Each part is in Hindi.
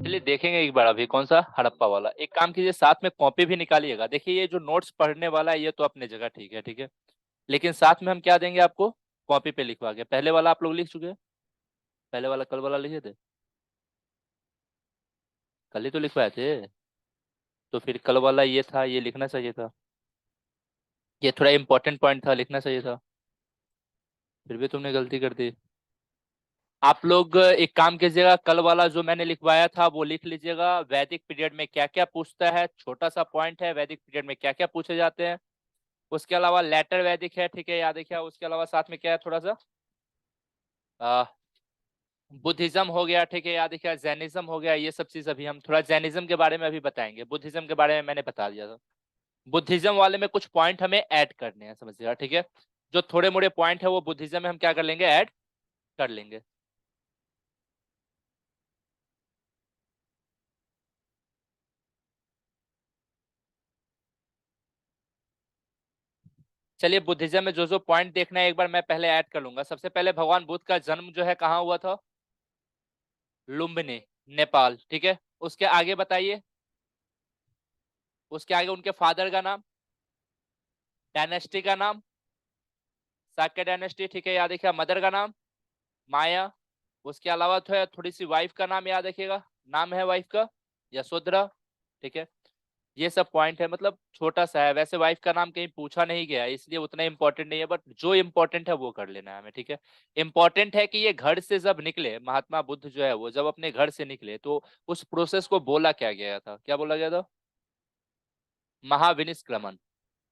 चलिए देखेंगे एक बार अभी कौन सा हड़प्पा वाला। एक काम कीजिए, साथ में कॉपी भी निकालिएगा। देखिए ये जो नोट्स पढ़ने वाला है ये तो अपने जगह ठीक है, ठीक है, लेकिन साथ में हम क्या देंगे आपको, कॉपी पे लिखवा के। पहले वाला आप लोग लिख चुके हैं, पहले वाला कल वाला लिखे थे, कल ही तो लिखवाए थे। तो फिर कल वाला ये था, ये लिखना चाहिए था, ये थोड़ा इंपॉर्टेंट पॉइंट था, लिखना चाहिए था, फिर भी तुमने गलती कर दी। आप लोग एक काम कीजिएगा, कल वाला जो मैंने लिखवाया था वो लिख लीजिएगा। वैदिक पीरियड में क्या क्या पूछता है, छोटा सा पॉइंट है, वैदिक पीरियड में क्या क्या पूछे जाते हैं। उसके अलावा लेटर वैदिक है, ठीक है, याद रखिए। उसके अलावा साथ में क्या है, थोड़ा सा बुद्धिज्म हो गया, ठीक है, याद रखिए। जैनिज्म हो गया, ये सब चीज अभी हम थोड़ा जैनिज्म के बारे में अभी बताएंगे। बुद्धिज्म के बारे में मैंने बता दिया था। बुद्धिज्म वाले में कुछ पॉइंट हमें ऐड करने हैं, समझिएगा, ठीक है। जो थोड़े मोड़े पॉइंट है वो बुद्धिज्म में हम क्या कर लेंगे, ऐड कर लेंगे। चलिए बुद्धिज्म में जो जो पॉइंट देखना है एक बार मैं पहले ऐड कर लूंगा। सबसे पहले भगवान बुद्ध का जन्म जो है कहाँ हुआ था, लुम्बिनी, नेपाल, ठीक है। उसके आगे बताइए, उसके आगे उनके फादर का नाम, डायनेस्टी का नाम, साक्य डायनेस्टी, ठीक है, याद रखिएगा। मदर का नाम माया। उसके अलावा तो है थोड़ी सी वाइफ का नाम याद रखिएगा, नाम है वाइफ का यशोधरा, ठीक है। ये सब पॉइंट है, मतलब छोटा सा है। वैसे वाइफ का नाम कहीं पूछा नहीं गया है, इसलिए उतना इंपॉर्टेंट नहीं है, बट जो इंपॉर्टेंट है वो कर लेना है हमें, ठीक है। इंपॉर्टेंट है कि ये घर से जब निकले महात्मा बुद्ध जो है वो जब अपने घर से निकले तो उस प्रोसेस को बोला क्या गया था, क्या बोला गया था, महाविनिष्क्रमण,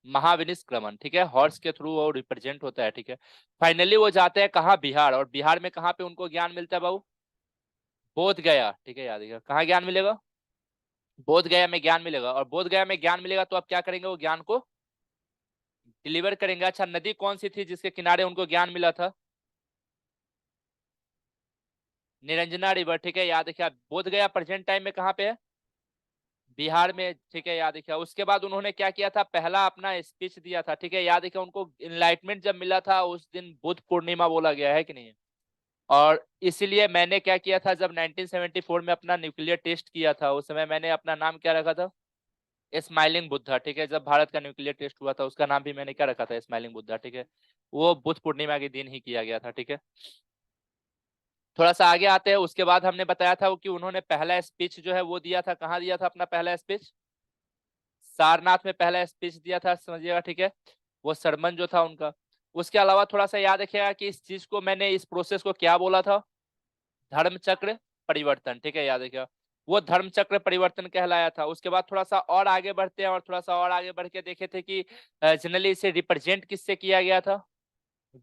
महाविनिष्क्रमण, ठीक है। हॉर्स के थ्रू वो रिप्रेजेंट होता है, ठीक है। फाइनली वो जाते हैं कहाँ, बिहार। और बिहार में कहाँ पे उनको ज्ञान मिलता है बाबू, बोध गया, ठीक है, याद रखिएगा। कहाँ ज्ञान मिलेगा, बोध गया में ज्ञान मिलेगा। और बोध गया में ज्ञान मिलेगा तो आप क्या करेंगे, वो ज्ञान को डिलीवर करेंगे। अच्छा, नदी कौन सी थी जिसके किनारे उनको ज्ञान मिला था, निरंजना रिवर, ठीक है, याद रखिए। बोध गया प्रेजेंट टाइम में कहाँ पे है, बिहार में, ठीक है, याद रखिए। उसके बाद उन्होंने क्या किया था, पहला अपना स्पीच दिया था, ठीक है, याद रखिए। उनको इनलाइटमेंट जब मिला था उस दिन बुद्ध पूर्णिमा बोला गया है कि नहीं। और इसीलिए मैंने क्या किया था, जब 1974 में अपना न्यूक्लियर टेस्ट किया था उस समय मैंने अपना नाम क्या रखा था, स्माइलिंग बुद्धा, ठीक है। जब भारत का न्यूक्लियर टेस्ट हुआ था उसका नाम भी मैंने क्या रखा था, स्माइलिंग बुद्धा, ठीक है। वो बुद्ध पूर्णिमा के दिन ही किया गया था, ठीक है। थोड़ा सा आगे आते हैं, उसके बाद हमने बताया था कि उन्होंने पहला स्पीच जो है वो दिया था, कहाँ दिया था अपना पहला स्पीच, सारनाथ में पहला स्पीच दिया था, समझिएगा, ठीक है। वो सरमन जो था उनका। उसके अलावा थोड़ा सा याद रखिएगा कि इस चीज को मैंने, इस प्रोसेस को क्या बोला था, धर्म चक्र परिवर्तन, ठीक है, याद रखिएगा। वो धर्म चक्र परिवर्तन कहलाया था। उसके बाद थोड़ा सा और आगे बढ़ते हैं, और थोड़ा सा और आगे बढ़ के देखे थे कि जनरली इसे रिप्रेजेंट किससे किया गया था,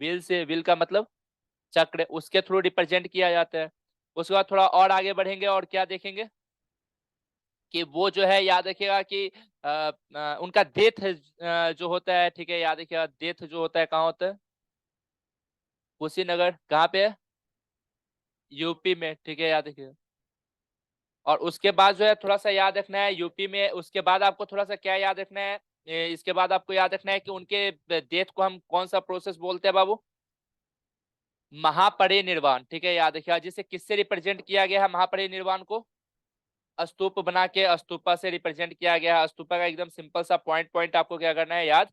विल से। विल का मतलब चक्र, उसके थ्रू रिप्रेजेंट किया जाता है। उसके बाद थोड़ा और आगे बढ़ेंगे और क्या देखेंगे कि वो जो है, याद रखिएगा कि उनका डेथ जो होता है, ठीक है, याद रखिएगा। डेथ जो होता है कहाँ होता है, कुशीनगर, कहाँ पे है, यूपी में, ठीक है, याद रखिएगा। और उसके बाद जो है थोड़ा सा याद रखना है यूपी में। उसके बाद आपको थोड़ा सा क्या याद रखना है, इसके बाद आपको याद रखना है कि उनके डेथ को हम कौन सा प्रोसेस बोलते हैं बाबू, महापरिनिर्वाण, ठीक है, याद रखिएगा। जिसे किससे रिप्रेजेंट किया गया है महापरिनिर्वाण को, स्तूप बना के स्तूपा से रिप्रेजेंट किया गया है। स्तूपा का एकदम सिंपल सा पॉइंट पॉइंट आपको क्या करना है, याद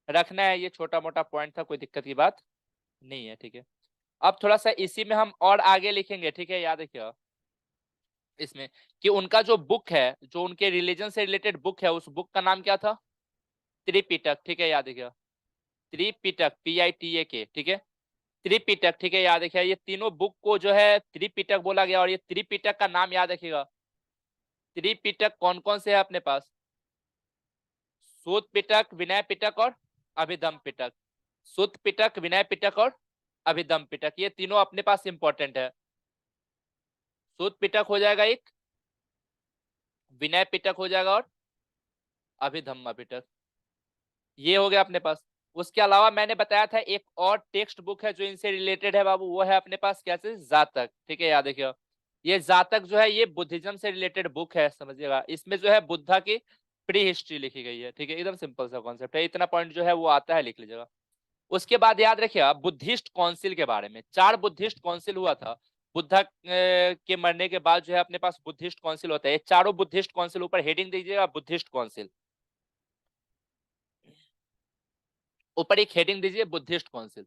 रखना है। ये छोटा मोटा पॉइंट था, कोई दिक्कत की बात नहीं है, ठीक है। अब थोड़ा सा इसी में हम और आगे लिखेंगे, ठीक है, याद रखिएगा इसमें कि उनका जो बुक है, जो उनके रिलीजन से रिलेटेड बुक है, उस बुक का नाम क्या था, त्रिपिटक, ठीक है, याद रखिएगा। त्रिपिटक, PITAK, ठीक है, त्रिपिटक, ठीक है, याद रखिएगा। ये तीनों बुक को जो है त्रिपिटक बोला गया। और ये त्रिपिटक का नाम याद रखिएगा। त्रिपिटक कौन कौन से है अपने पास, सूत पिटक, विनय पिटक और अभिधम पिटक। सूत पिटक, विनय पिटक और अभिधम पिटक, ये तीनों अपने पास इंपॉर्टेंट है। सूत पिटक हो जाएगा एक, विनय पिटक हो जाएगा और अभिधम्म पिटक, ये हो गया अपने पास। उसके अलावा मैंने बताया था एक और टेक्स्ट बुक है जो इनसे रिलेटेड है बाबू, वो है अपने पास क्या से, जातक, ठीक है, याद रखिए। ये जातक जो है ये बुद्धिज्म से रिलेटेड बुक है, समझिएगा। इसमें जो है बुद्धा की प्री हिस्ट्री लिखी गई है, ठीक है, एकदम सिंपल सा कॉन्सेप्ट है। इतना पॉइंट जो है वो आता है, लिख लीजिएगा। उसके बाद याद रखिएगा बुद्धिस्ट काउंसिल के बारे में। 4 बुद्धिस्ट काउंसिल हुआ था। बुद्धा के मरने के बाद जो है अपने पास बुद्धिस्ट काउंसिल होता है। ये चारों बुद्धिस्ट काउंसिल, ऊपर हेडिंग दीजिएगा बुद्धिस्ट काउंसिल, ऊपर एक हेडिंग दीजिए बुद्धिस्ट काउंसिल।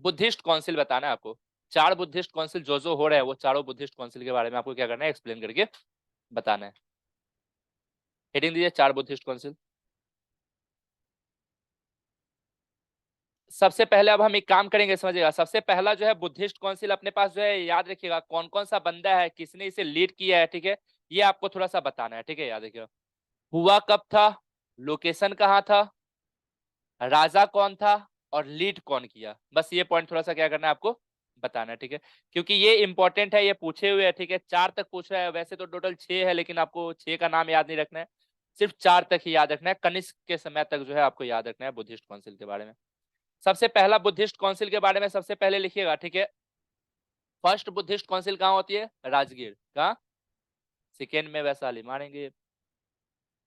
बुद्धिस्ट काउंसिल बताना है आपको। चार बुद्धिस्ट काउंसिल जो हो रहे हैं वो चारों बुद्धिस्ट काउंसिल के बारे में आपको क्या करना है, एक्सप्लेन करके बताना है। हेडिंग दीजिए चार बुद्धिस्ट काउंसिल। सबसे पहले अब हम एक काम करेंगे, समझिएगा। सबसे पहला जो है बुद्धिस्ट काउंसिल अपने पास जो है, याद रखिएगा कौन कौन सा बंदा है, किसने इसे लीड किया है, ठीक है, ये आपको थोड़ा सा बताना है, ठीक है। याद रखिएगा हुआ कब था, लोकेशन कहाँ था, राजा कौन था, और लीड कौन किया। बस ये पॉइंट थोड़ा सा क्या करना है आपको बताना है, ठीक है, क्योंकि ये इंपॉर्टेंट है, ये पूछे हुए है, ठीक है। चार तक पूछ रहा है, वैसे तो टोटल 6 है, लेकिन आपको 6 का नाम याद नहीं रखना है, सिर्फ 4 तक ही याद रखना है। कनिष्क के समय तक जो है आपको याद रखना है बुद्धिस्ट काउंसिल के बारे में। सबसे पहला बुद्धिस्ट काउंसिल के बारे में सबसे पहले लिखिएगा, ठीक है। फर्स्ट बुद्धिस्ट काउंसिल कहाँ होती है, राजगीर। कहाँ, सेकेंड में वैशाली, मारेंगे।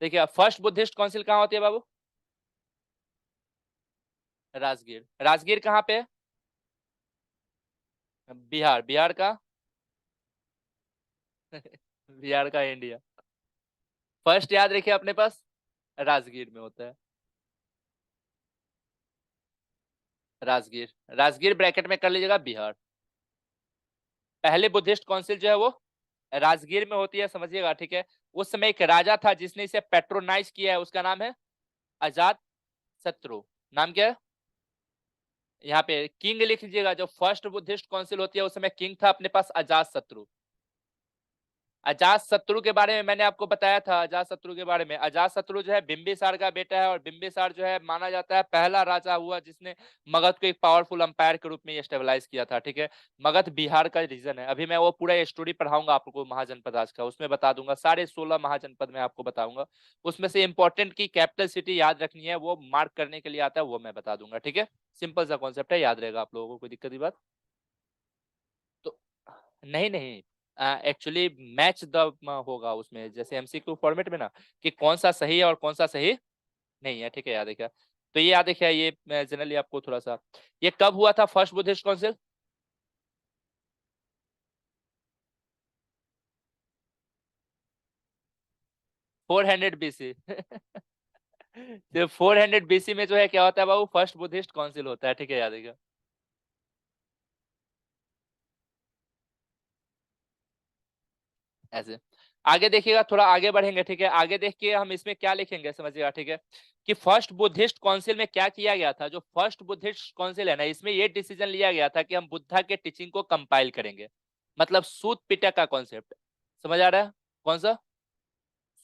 देखिए फर्स्ट बुद्धिस्ट काउंसिल कहाँ होती है बाबू, राजगीर। राजगीर कहाँ पे, बिहार। बिहार का बिहार का इंडिया। फर्स्ट याद रखिए अपने पास राजगीर में होता है, राजगीर। राजगीर ब्रैकेट में कर लीजिएगा बिहार। पहले बुद्धिस्ट काउंसिल जो है वो राजगीर में होती है, समझिएगा, ठीक है। उस समय एक राजा था जिसने इसे पेट्रोनाइज किया है, उसका नाम है अजात शत्रु। नाम क्या है, यहाँ पे किंग लिख लीजिएगा। जो फर्स्ट बुद्धिस्ट काउंसिल होती है उस समय किंग था अपने पास अजात शत्रु। अजात शत्रु के बारे में मैंने आपको बताया था। अजात शत्रु के बारे में, अजात शत्रु जो है बिंबिसार का बेटा है, और बिंबिसार जो है माना जाता है पहला राजा हुआ जिसने मगध को एक पावरफुल अंपायर के रूप में स्टेबलाइज किया था, ठीक है। मगध बिहार का रीजन है। अभी मैं वो पूरा स्टोरी पढ़ाऊंगा आपको महाजनपद आज का, उसमें बता दूंगा सारे 16 महाजनपद में आपको बताऊंगा। उसमें से इंपॉर्टेंट की कैपिटल सिटी याद रखनी है, वो मार्क करने के लिए आता है, वो मैं बता दूंगा, ठीक है। सिंपल सा कॉन्सेप्ट है, याद रहेगा आप लोगों को, कोई दिक्कत की बात तो नहीं। नहीं, एक्चुअली मैच द होगा उसमें, जैसे एमसीक्यू फॉर्मेट में ना, कि कौन सा सही है और कौन सा सही नहीं है, ठीक है। याद रखिए, तो ये याद रखिए, ये जनरली आपको थोड़ा सा, ये कब हुआ था फर्स्ट बुद्धिस्ट काउंसिल, 400 BC। तो 400 BC में जो है क्या होता है बाबू, फर्स्ट बुद्धिस्ट काउंसिल होता है, ठीक है। याद रखिए ऐसे। आगे देखिएगा, थोड़ा आगे बढ़ेंगे, ठीक है। आगे देख के हम इसमें क्या लिखेंगे समझिएगा, ठीक है, कि फर्स्ट बुद्धिस्ट काउंसिल में क्या किया गया था। जो फर्स्ट बुद्धिस्ट काउंसिल है ना, इसमें ये डिसीजन लिया गया था कि हम बुद्धा के टीचिंग को कंपाइल करेंगे। मतलब सूत पिटक का कॉन्सेप्ट, समझ आ रहा है, कौन सा,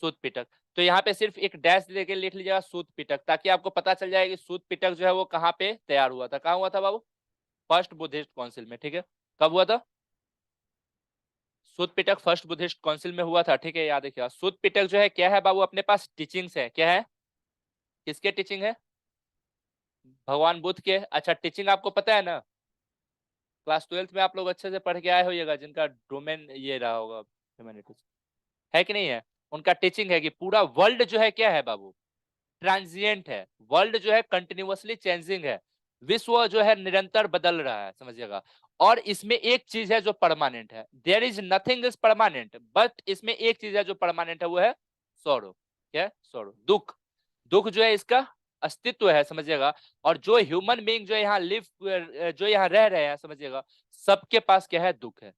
सूत पिटक। तो यहाँ पे सिर्फ एक डैश देके लिख लीजिएगा सूत पिटक, ताकि आपको पता चल जाए कि सूत पिटक जो है वो कहाँ पे तैयार हुआ था। कहाँ हुआ था बाबू, फर्स्ट बुद्धिस्ट काउंसिल में, ठीक है। कब हुआ था, सूत पिटक फर्स्ट बुद्धिस्ट काउंसिल में हुआ था, ठीक है। याद रखिएगा सूत पिटक जो है क्या है बाबू, अपने पास टीचिंग्स है, क्या है, किसके टीचिंग है, भगवान बुद्ध के। अच्छा, टीचिंग आपको पता है ना, क्लास 12th में आप लोग अच्छे से पढ़ के आए होइएगा, जिनका डोमेन ये रहा होगा ह्यूमैनिटीज, है कि नहीं है। उनका टीचिंग है कि पूरा वर्ल्ड जो है क्या है बाबू, ट्रांजिएंट है। वर्ल्ड जो है कंटिन्यूअसली चेंजिंग है। विश्व जो है निरंतर बदल रहा है, समझिएगा। और इसमें एक चीज है जो परमानेंट है, there is nothing is permanent, but इसमें एक चीज है जो परमानेंट है, वो है सौरो। क्या है, सौरो, दुख। दुख जो है इसका अस्तित्व है, समझिएगा। और जो ह्यूमन बीइंग जो यहाँ लिव, जो यहाँ रह रहे हैं, समझिएगा, सबके पास क्या है, दुख है।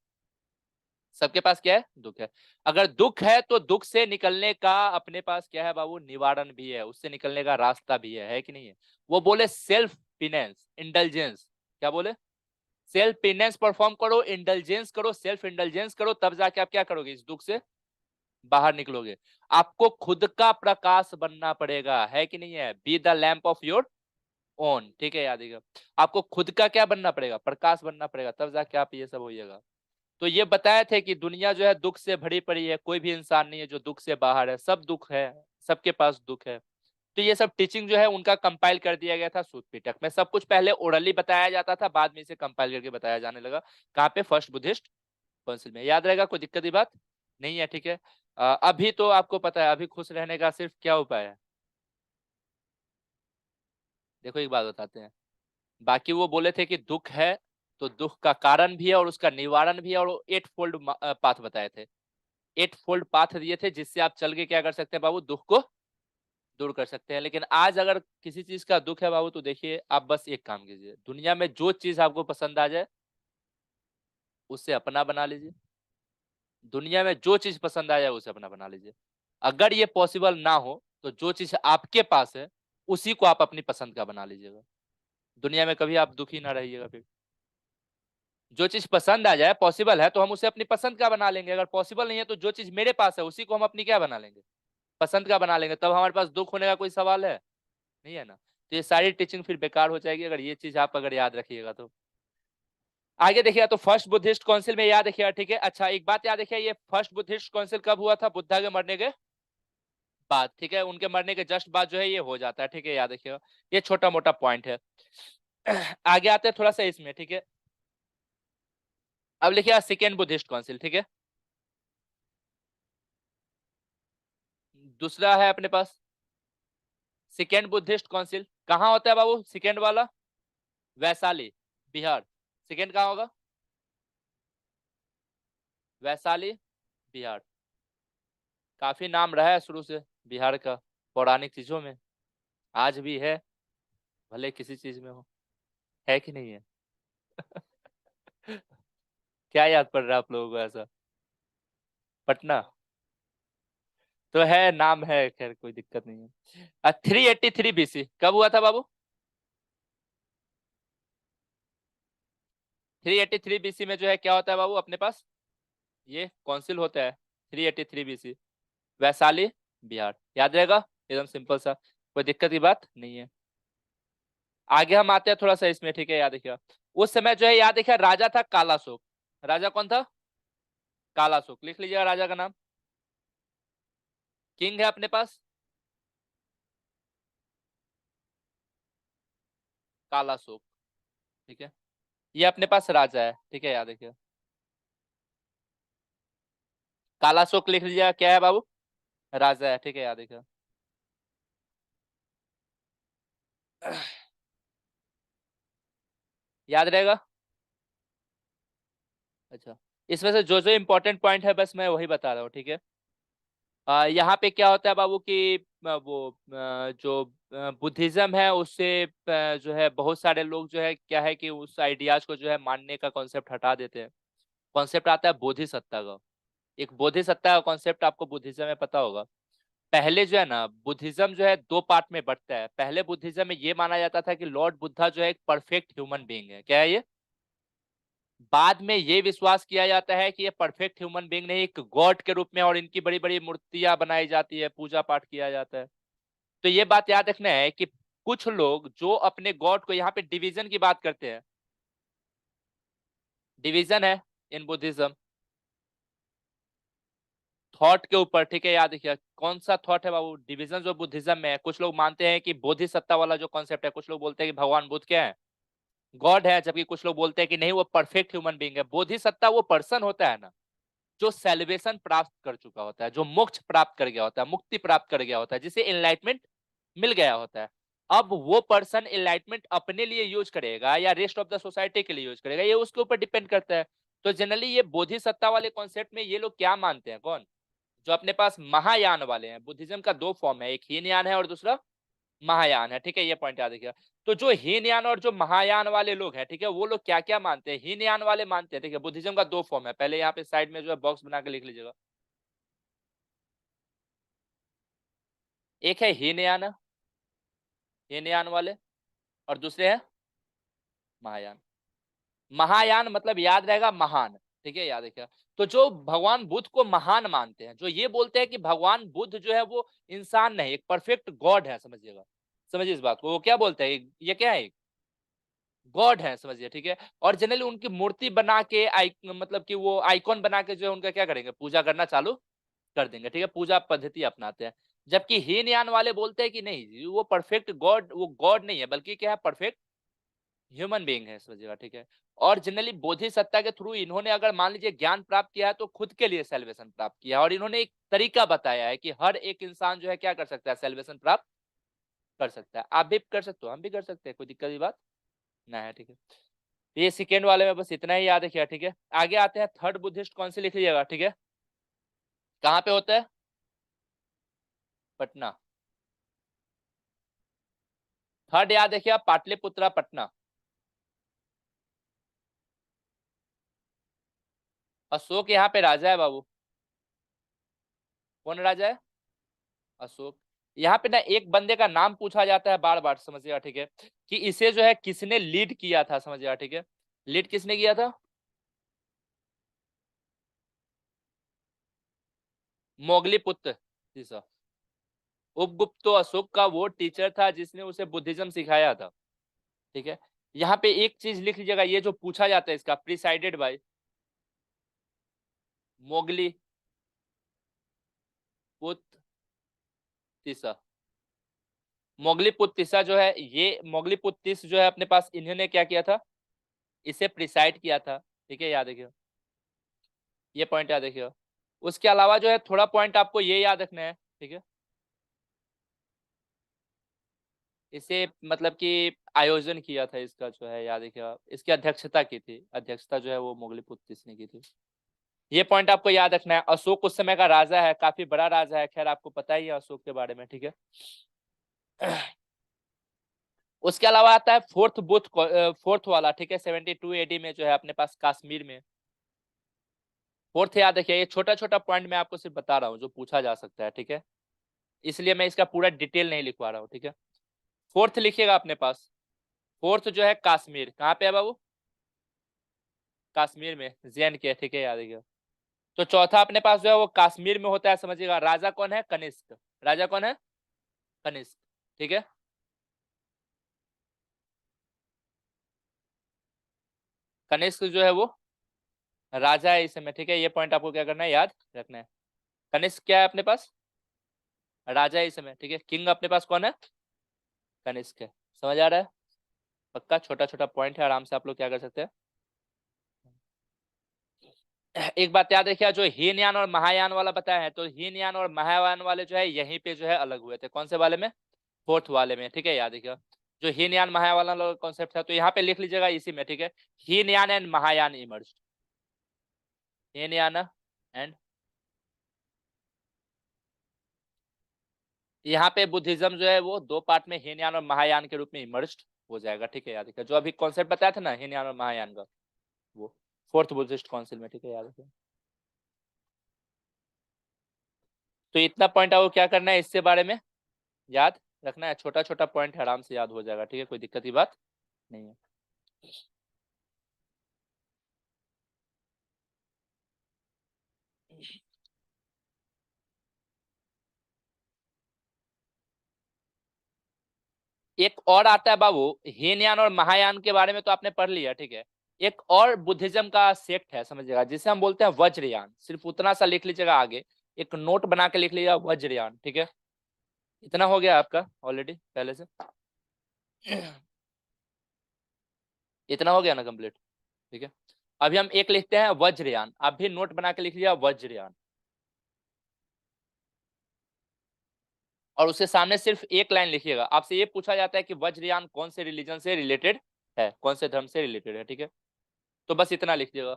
सबके पास क्या है, दुख है। अगर दुख है तो दुख से निकलने का अपने पास क्या है बाबू, निवारण भी है, उससे निकलने का रास्ता भी है कि नहीं है। वो बोले सेल्फ पिनेंस, इंडल्जेंस। क्या बोले, सेल्फ पिनेंस परफॉर्म करो, इंडल्जेंस करो, सेल्फ इंडल्जेंस करो, तब जाके आप क्या करोगे, इस दुख से बाहर निकलोगे। आपको खुद का प्रकाश बनना पड़ेगा, है कि नहीं है। Be the lamp of your own, ठीक है। याद रखिएगा आपको खुद का क्या बनना पड़ेगा, प्रकाश बनना पड़ेगा, तब जाके आप ये सब होइएगा। तो ये बताए थे कि दुनिया जो है दुख से भरी पड़ी है, कोई भी इंसान नहीं है जो दुख से बाहर है, सब दुख है, सबके पास दुख है। तो ये सब टीचिंग जो है उनका कंपाइल कर दिया गया था सूत पिटक में। सब कुछ पहले ओरली बताया जाता था, बाद में इसे कंपाइल करके बताया जाने लगा। कहाँ पे, फर्स्ट बुद्धिस्ट काउंसिल में। याद रहेगा, कोई दिक्कत की बात नहीं है, ठीक है। अभी तो आपको पता है, अभी खुश रहने का सिर्फ क्या उपाय है, देखो एक बात बताते हैं, बाकी वो बोले थे कि दुख है तो दुख का कारण भी है और उसका निवारण भी है, और वो 8 फोल्ड पाथ बताए थे, 8 फोल्ड पाथ दिए थे जिससे आप चल के क्या कर सकते हैं बाबू, दुख को दूर कर सकते हैं। लेकिन आज अगर किसी चीज का दुख है बाबू, तो देखिए आप बस एक काम कीजिए, दुनिया में जो चीज आपको पसंद आ जाए उसे अपना बना लीजिए, दुनिया में जो चीज पसंद आ जाए उसे अपना बना लीजिए। अगर ये पॉसिबल ना हो तो जो चीज आपके पास है उसी को आप अपनी पसंद का बना लीजिएगा, दुनिया में कभी आप दुखी ना रहिएगा। फिर जो चीज पसंद आ जाए, पॉसिबल है तो हम उसे अपनी पसंद का बना लेंगे, अगर पॉसिबल नहीं है तो जो चीज मेरे पास है उसी को हम अपनी क्या बना लेंगे, पसंद का बना लेंगे, तब हमारे पास दुख होने का कोई सवाल है नहीं, है ना। तो ये सारी टीचिंग फिर बेकार हो जाएगी अगर ये चीज आप अगर याद रखिएगा तो। आगे देखिएगा तो फर्स्ट बुद्धिस्ट काउंसिल में याद रखिएगा, ठीक है। अच्छा एक बात याद रखिए, ये फर्स्ट बुद्धिस्ट काउंसिल कब हुआ था, बुद्धा के मरने के बाद, ठीक है, उनके मरने के जस्ट बाद जो है ये हो जाता है, ठीक है, याद रखिएगा। ये छोटा मोटा पॉइंट है। आगे आते हैं थोड़ा सा इसमें, ठीक है। अब लिखिए सेकेंड बुद्धिस्ट काउंसिल, ठीक है। दूसरा है अपने पास सेकेंड बुद्धिस्ट काउंसिल, कहाँ होता है बाबू सेकेंड वाला, वैशाली बिहार। सेकेंड कहाँ होगा, वैशाली बिहार। काफी नाम रहा है शुरू से बिहार का पौराणिक चीजों में, आज भी है, भले किसी चीज में हो, है कि नहीं है। क्या याद पड़ रहा है आप लोगों को ऐसा, पटना तो है, नाम है, खैर कोई दिक्कत नहीं है। 383 BC कब हुआ था बाबू, 383 BC में जो है क्या होता है बाबू अपने पास, ये काउंसिल होता है 383 BC, वैशाली बिहार, याद रहेगा, एकदम सिंपल सा, कोई दिक्कत की बात नहीं है। आगे हम आते हैं थोड़ा सा इसमें, ठीक है, याद रखिएगा। उस समय जो है याद रखिए राजा था कालाशोक, राजा कौन था, कालाशोक, लिख लीजिएगा राजा का नाम। किंग है अपने पास कालाशोक, ठीक है, ये अपने पास राजा है, ठीक है, याद रखिए। कालाशोक लिख लीजिएगा, क्या है बाबू, राजा है, ठीक है, याद रखिए। याद रहेगा। अच्छा इसमें से जो जो इंपॉर्टेंट पॉइंट है बस मैं वही बता रहा हूँ, ठीक है। यहाँ पे क्या होता है बाबू कि वो जो बुद्धिज्म है उससे जो है बहुत सारे लोग जो है क्या है कि उस आइडियाज को जो है मानने का कॉन्सेप्ट हटा देते हैं। कॉन्सेप्ट आता है बोधिसत्ता का, एक बोधिसत्ता का कॉन्सेप्ट आपको बुद्धिज्म में पता होगा। पहले जो है ना बुद्धिज्म जो है दो पार्ट में बंटता है, पहले बुद्धिज्म में ये माना जाता था कि लॉर्ड बुद्धा जो है एक परफेक्ट ह्यूमन बीइंग है, क्या है ये, बाद में ये विश्वास किया जाता है कि ये परफेक्ट ह्यूमन बीइंग नहीं, एक गॉड के रूप में, और इनकी बड़ी बड़ी मूर्तियां बनाई जाती है, पूजा पाठ किया जाता है। तो ये बात याद रखना है कि कुछ लोग जो अपने गॉड को, यहाँ पे डिवीजन की बात करते हैं, डिवीजन है इन बुद्धिज्म थॉट के ऊपर, ठीक है, याद रखिए कौन सा थॉट है बाबू, डिवीजन जो बुद्धिज्म में है, कुछ लोग मानते हैं कि बोधिसत्ता वाला जो कॉन्सेप्ट है, कुछ लोग बोलते हैं कि भगवान बुद्ध क्या है, गॉड है, जबकि कुछ लोग बोलते हैं कि नहीं वो परफेक्ट ह्यूमन बीइंग है। बोधिसत्ता वो पर्सन होता है ना जो सेलिब्रेशन प्राप्त कर चुका होता है, जो मोक्ष प्राप्त कर गया होता है, मुक्ति प्राप्त कर गया होता है, जिसे एनलाइटमेंट मिल गया होता है। अब वो पर्सन एनलाइटमेंट अपने लिए यूज करेगा या रेस्ट ऑफ द सोसाइटी के लिए यूज करेगा, ये उसके ऊपर डिपेंड करता है। तो जनरली ये बोधिसत्ता वाले कॉन्सेप्ट में ये लोग क्या मानते हैं, कौन, जो अपने पास महायान वाले हैं, बुद्धिज्म का दो फॉर्म है, एक हीनयान है और दूसरा महायान है, ठीक है, ये पॉइंट याद रखिएगा। तो जो हीनयान और जो महायान वाले लोग हैं, ठीक है, वो लोग क्या क्या मानते हैं, हीनयान वाले मानते हैं, ठीक है, बुद्धिज्म का दो फॉर्म है, पहले यहाँ पे साइड में जो है बॉक्स बना के लिख लीजिएगा। एक है हीनयान, हीनयान वाले, और दूसरे हैं महायान। महायान मतलब याद रहेगा महान, ठीक है, याद रखिएगा। तो जो भगवान बुद्ध को महान मानते हैं, जो ये बोलते हैं कि भगवान बुद्ध जो है वो इंसान नहीं, एक परफेक्ट गॉड है, समझिएगा, समझिए इस बात को, वो क्या बोलते हैं, ये क्या है, गॉड है, समझिए, ठीक है। और जनरली उनकी मूर्ति बना के मतलब कि वो आइकॉन बना के जो है उनका क्या करेंगे, पूजा करना चालू कर देंगे, ठीक है, पूजा पद्धति अपनाते हैं। जबकि हीनयान वाले बोलते हैं कि नहीं वो परफेक्ट गॉड, वो गॉड नहीं है बल्कि क्या है, परफेक्ट ह्यूमन बीइंग है, समझिएगा, ठीक है। और जनरली बोधिसत्ता के थ्रू इन्होंने अगर मान लीजिए ज्ञान प्राप्त किया है तो खुद के लिए सेलिब्रेशन प्राप्त किया है, और इन्होंने एक तरीका बताया है कि हर एक इंसान जो है क्या कर सकता है, सेलिब्रेशन प्राप्त कर सकता है, आप भी कर सकते हो, हम भी कर सकते हैं, कोई दिक्कत की बात ना है, ठीक है। ये सेकेंड वाले में बस इतना ही याद रखिएगा, ठीक है। आगे आते हैं थर्ड बुद्धिस्ट काउंसिल, लिख लीजिएगा, ठीक है। कहाँ पे होता है? पटना। थर्ड याद रखिए आप, पाटलिपुत्रा पटना। अशोक यहाँ पे राजा है बाबू। कौन राजा है? अशोक। यहाँ पे ना एक बंदे का नाम पूछा जाता है बार बार, समझिएगा, ठीक है, कि इसे जो है किसने लीड किया था, समझिएगा, ठीक है। लीड किसने किया था? मोगलीपुत्र तीसरा। उपगुप्त तो अशोक का वो टीचर था जिसने उसे बुद्धिज्म सिखाया था, ठीक है। यहाँ पे एक चीज लिख लीजिएगा, ये जो पूछा जाता है इसका, प्रिसाइडेड बाय मोगली पुत्र तीसरा। मोगलीपुत्र तीसरा जो है, ये मोगलीपुत्र तीसरा जो है अपने पास, इन्होंने क्या किया था? इसे प्रिसाइड किया था, ठीक है, याद रखिए, ये पॉइंट याद रखिए। उसके अलावा जो है थोड़ा पॉइंट आपको ये याद रखना है, ठीक है। इसे मतलब कि आयोजन किया था इसका जो है, याद रखिए, इसकी अध्यक्षता की थी, अध्यक्षता जो है वो मोगलीपुत्र तीसरा ने की थी। ये पॉइंट आपको याद रखना है। अशोक उस समय का राजा है, काफी बड़ा राजा है, खैर आपको पता ही है अशोक के बारे में, ठीक है। उसके अलावा आता है फोर्थ बुथ, फोर्थ वाला, ठीक है, 72 एडी में जो है अपने पास कश्मीर में। फोर्थ याद रखिए, ये छोटा छोटा पॉइंट मैं आपको सिर्फ बता रहा हूँ जो पूछा जा सकता है, ठीक है, इसलिए मैं इसका पूरा डिटेल नहीं लिखवा रहा हूँ, ठीक है। फोर्थ लिखिएगा अपने पास। फोर्थ जो है कश्मीर, कहाँ पे है बाबू? कश्मीर में, JNK, ठीक है, याद रखिएगा। तो चौथा अपने पास जो है वो कश्मीर में होता है, समझिएगा। राजा कौन है? कनिष्क। राजा कौन है? कनिष्क, ठीक है। कनिष्क जो है वो राजा है इस समय, ठीक है। ये पॉइंट आपको क्या करना है, याद रखना है। कनिष्क क्या है अपने पास? राजा है इस समय, ठीक है। किंग अपने पास कौन है? कनिष्क है। समझ आ रहा है? पक्का छोटा छोटा पॉइंट है, आराम से आप लोग क्या कर सकते हैं। एक बात याद रखिए, जो हीनयान और महायान वाला बताया है, तो हीनयान और महायान वाले जो है यहीं पे जो है अलग हुए थे। कौन से वाले में? फोर्थ वाले में, ठीक है, याद रखिएगा। जो हीनयान महायान वाला कॉन्सेप्ट है, तो यहाँ पे लिख लीजिएगा इसी में, ठीक है। Hinayana and Mahayana emerge. Hinayana and, यहाँ पे बुद्धिज्म जो है वो दो पार्ट में, हीनयान और महायान के रूप में इमर्ज्ड हो जाएगा, ठीक है, याद रखिए। जो अभी कॉन्सेप्ट बताया था ना हीनयान और महायान का, वो फोर्थ बुद्धिस्ट काउंसिल में, ठीक है, याद रखिए। तो इतना पॉइंट आपको क्या करना है इससे बारे में याद रखना है। छोटा छोटा पॉइंट है, आराम से याद हो जाएगा, ठीक है, कोई दिक्कत की बात नहीं है। एक और आता है बाबू, हीनयान और महायान के बारे में तो आपने पढ़ लिया, ठीक है। एक और बुद्धिज्म का सेक्ट है, समझिएगा, जिसे हम बोलते हैं वज्रयान। सिर्फ उतना सा लिख लीजिएगा आगे, एक नोट बना के लिख लीजिएगा, वज्रयान, ठीक है। इतना हो गया आपका ऑलरेडी पहले से। इतना हो गया ना कंप्लीट, ठीक है। अभी हम एक लिखते हैं वज्रयान, आप भी नोट बना के लिख लिया वज्रयान, और उसके सामने सिर्फ एक लाइन लिखिएगा। आपसे ये पूछा जाता है कि वज्रयान कौन से रिलीजन से रिलेटेड है, कौन से धर्म से रिलेटेड है, ठीक है। तो बस इतना लिख दिएगा,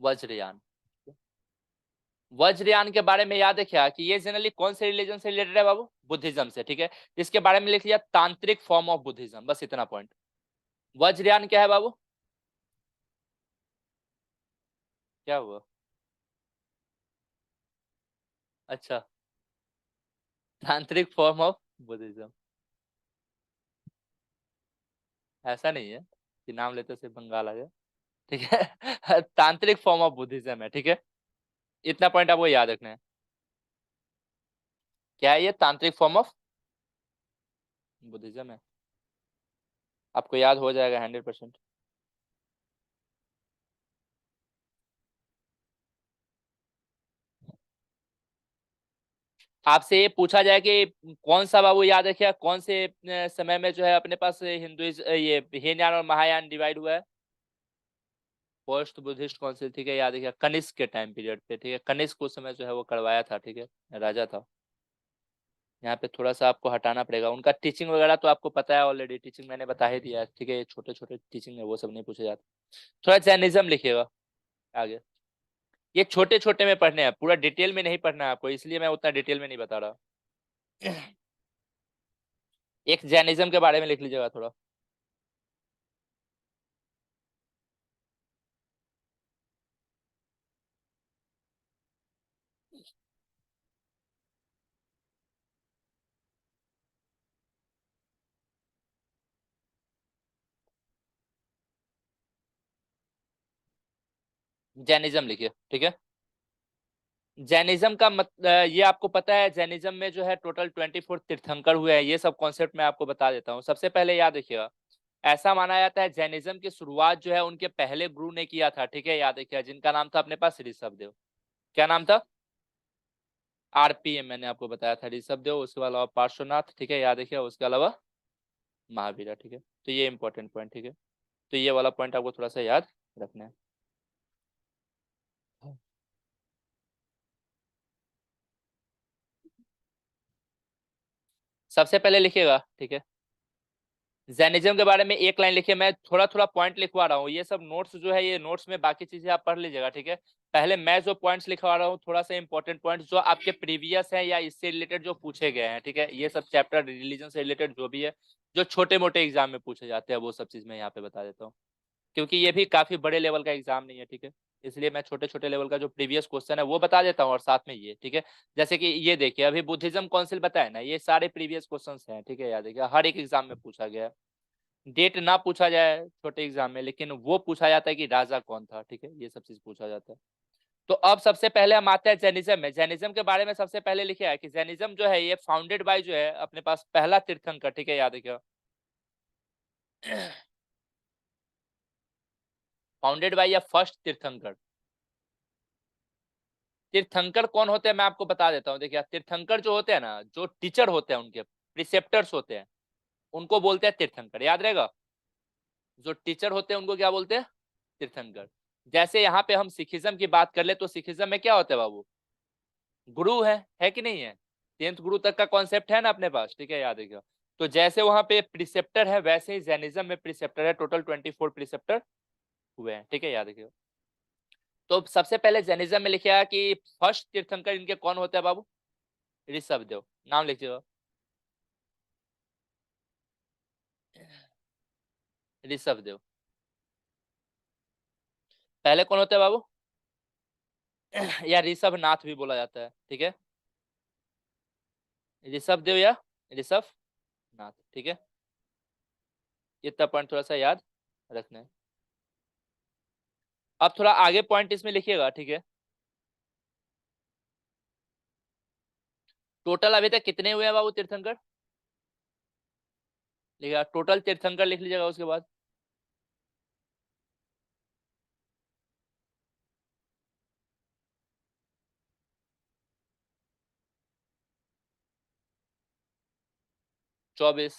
वज्रयान। वज्रयान के बारे में याद है क्या कि ये जनरली कौन से रिलीजन से रिलेटेड है बाबू? बुद्धिज्म से, ठीक है। इसके बारे में लिख लिया तांत्रिक फॉर्म ऑफ बुद्धिज्म, बस इतना पॉइंट। वज्रयान क्या है बाबू? क्या हुआ? अच्छा, तांत्रिक फॉर्म ऑफ बुद्धिज्म। ऐसा नहीं है कि नाम लेते से बंगाल आ गया, ठीक है। तांत्रिक फॉर्म ऑफ बुद्धिज्म है, ठीक है। इतना पॉइंट आपको याद रखना है। क्या है ये? तांत्रिक फॉर्म ऑफ बुद्धिज्म है, आपको याद हो जाएगा 100%। आपसे ये पूछा जाए कि कौन सा बाबू, याद रखिए, कौन से समय में जो है अपने पास हिंदुइज्म, ये हीनयान और महायान डिवाइड हुआ है? फर्स्ट बुद्धिस्ट काउंसिल, ठीक है, याद रखिए कनिष्क के टाइम पीरियड पे, ठीक है, कनिष्क उस समय जो है वो करवाया था, ठीक है, राजा था। यहाँ पे थोड़ा सा आपको हटाना पड़ेगा, उनका टीचिंग वगैरह तो आपको पता है ऑलरेडी, टीचिंग मैंने बता ही दिया है, ठीक है, ये छोटे छोटे टीचिंग है वो सब नहीं पूछे जाते। थोड़ा जैनिज्म लिखिएगा आगे, ये छोटे छोटे में पढ़ने हैं, पूरा डिटेल में नहीं पढ़ना है आपको, इसलिए मैं उतना डिटेल में नहीं बता रहा। एक जैनिज्म के बारे में लिख लीजिएगा थोड़ा। जैनिज्म लिखिए, ठीक है। जैनिज्म का ये आपको पता है, जैनिज्म में जो है टोटल 24 तीर्थंकर हुए हैं, ये सब कॉन्सेप्ट मैं आपको बता देता हूँ। सबसे पहले याद रखिएगा, ऐसा माना जाता है जैनिज्म की शुरुआत जो है उनके पहले गुरु ने किया था, ठीक है, याद रखिएगा, जिनका नाम था अपने पास ऋषभदेव। क्या नाम था? आरपीएम मैंने आपको बताया था, ऋषभदेव, उसके अलावा पार्श्वनाथ, ठीक है, याद रखिएगा, उसके अलावा महावीर, ठीक है। तो ये इंपॉर्टेंट पॉइंट, ठीक है, तो ये वाला पॉइंट आपको थोड़ा सा याद रखना है। सबसे पहले लिखिएगा, ठीक है, जैनिज्म के बारे में एक लाइन लिखिए, मैं थोड़ा थोड़ा पॉइंट लिखवा रहा हूँ, ये सब नोट्स जो है ये नोट्स में बाकी चीजें आप पढ़ लीजिएगा, ठीक है। पहले मैं जो पॉइंट्स लिखवा रहा हूँ थोड़ा सा इंपॉर्टेंट पॉइंट्स जो आपके प्रीवियस है या इससे रिलेटेड जो पूछे गए हैं, ठीक है, ये सब चैप्टर रिलीजन से रिलेटेड जो भी है, जो छोटे मोटे एग्जाम में पूछे जाते हैं वो सब चीज मैं यहाँ पे बता देता हूँ, क्योंकि ये भी काफी बड़े लेवल का एग्जाम नहीं है, ठीक है, इसलिए मैं छोटे छोटे लेवल का जो प्रीवियस क्वेश्चन है वो बता देता हूँ और साथ में ये, ठीक है। जैसे कि ये देखिए, अभी बुद्धिज्म काउंसिल बताया ना, ये सारे प्रीवियस क्वेश्चंस हैं, ठीक है, याद देखिए, हर एक एग्जाम में पूछा गया है। डेट ना पूछा जाए छोटे एग्जाम में, लेकिन वो पूछा जाता है कि राजा कौन था, ठीक है, ये सब चीज पूछा जाता है। तो अब सबसे पहले हम आते हैं जैनिज्म में। जैनिज्म के बारे में सबसे पहले लिखा है कि जैनिज्म जो है ये फाउंडेड बाय जो है अपने पास पहला तीर्थंकर, ठीक है, याद रखिएगा, फाउंडेड बाय या फर्स्ट तीर्थंकर। तीर्थंकर कौन होते हैं मैं आपको बता देता हूँ, देखिए, तीर्थंकर जो होते हैं ना, जो टीचर होते हैं उनके प्रिसेप्टर्स होते हैं, उनको बोलते हैं तीर्थंकर, याद रहेगा, जो टीचर होते हैं उनको क्या बोलते हैं? तीर्थंकर। जैसे यहाँ पे हम सिखिज्म की बात कर ले तो सिखिज्म में क्या होता है बाबू? गुरु है कि नहीं है? 10th गुरु तक का कॉन्सेप्ट है ना अपने पास, ठीक है, याद रखिएगा। तो जैसे वहां पे प्रिसेप्टर है वैसे ही जैनिज्म में प्रिसेप्टर है, टोटल 24 प्रिसेप्टर हुए हैं, ठीक है, याद रखिएगा। तो सबसे पहले जैनिज्म में लिखिएगा कि फर्स्ट तीर्थंकर इनके कौन होते हैं बाबू? ऋषभदेव, नाम लिखिएगा, ऋषभदेव। पहले कौन होते हैं बाबू? या ऋषभ नाथ भी बोला जाता है, ठीक है, ऋषभदेव या ऋषभ नाथ, ठीक है, इतना पॉइंट थोड़ा सा याद रखना है। अब थोड़ा आगे पॉइंट इसमें लिखिएगा, ठीक है, टोटल अभी तक कितने हुए हैं बाबू तीर्थंकर? लिखिएगा टोटल तीर्थंकर, लिख लीजिएगा उसके बाद। 24।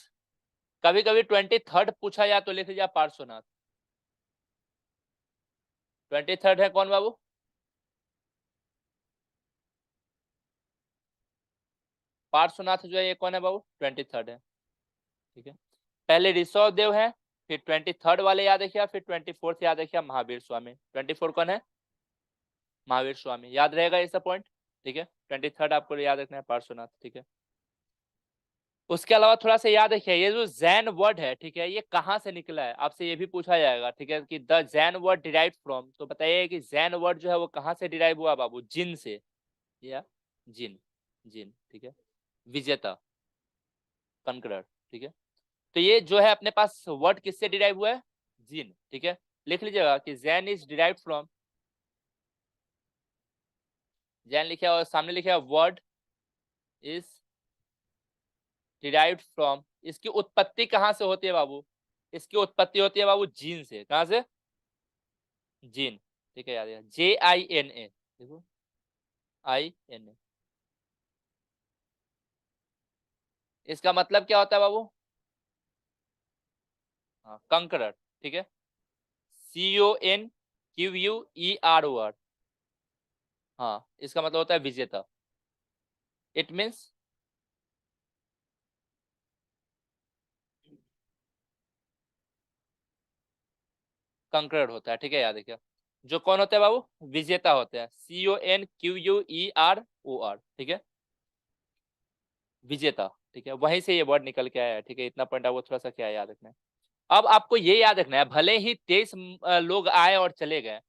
कभी कभी 23rd पूछा जाए तो लिख लीजिए पार्श्वनाथ। 23rd है कौन बाबू? पार्श्वनाथ जो है ये कौन है बाबू? 23rd है, ठीक है। पहले ऋषभ देव है, फिर 23rd वाले याद रखिए, फिर 24th याद रखिए महावीर स्वामी। 24 कौन है? महावीर स्वामी, याद रहेगा ये सब पॉइंट, ठीक है। 23rd आपको याद रखना है पार्श्वनाथ, ठीक है। उसके अलावा थोड़ा सा याद रखिए, ये जो जैन वर्ड है, ठीक है, ये कहाँ से निकला है, आपसे ये भी पूछा जाएगा, ठीक है, कि the Jain word derive from, तो बताइए कि जैन वर्ड जो है वो कहाँ से डिराइव हुआ बाबू? जिन से, या जिन, जिन, ठीक है, विजेता, कनकरर, ठीक है। तो ये जो है अपने पास वर्ड किससे डिराइव हुआ है? जिन, ठीक है। लिख लीजिएगा कि Jain is derive from, Jain लिखे और सामने लिखे वर्ड इज डिराइव्ड फ्रॉम, इसकी उत्पत्ति कहाँ से होती है बाबू? इसकी उत्पत्ति होती है बाबू जीन से, कहाँ से? जीन, ठीक है, याद है, JINA, देखो, INA, इसका मतलब क्या होता है बाबू? हाँ, कंकरर, ठीक है, CON QUEROR। हाँ, इसका मतलब होता है विजेता। इट मीन्स कंकर्ड होता है, ठीक है, याद रखिए। जो कौन होता है बाबू? विजेता होते हैं, CONQUEROR, ठीक है, विजेता, ठीक है, वहीं से ये वर्ड निकल के आया है, ठीक है। इतना पॉइंट आपको थोड़ा सा क्या याद रखना है। अब आपको ये याद रखना है, भले ही 23 लोग आए और चले गए,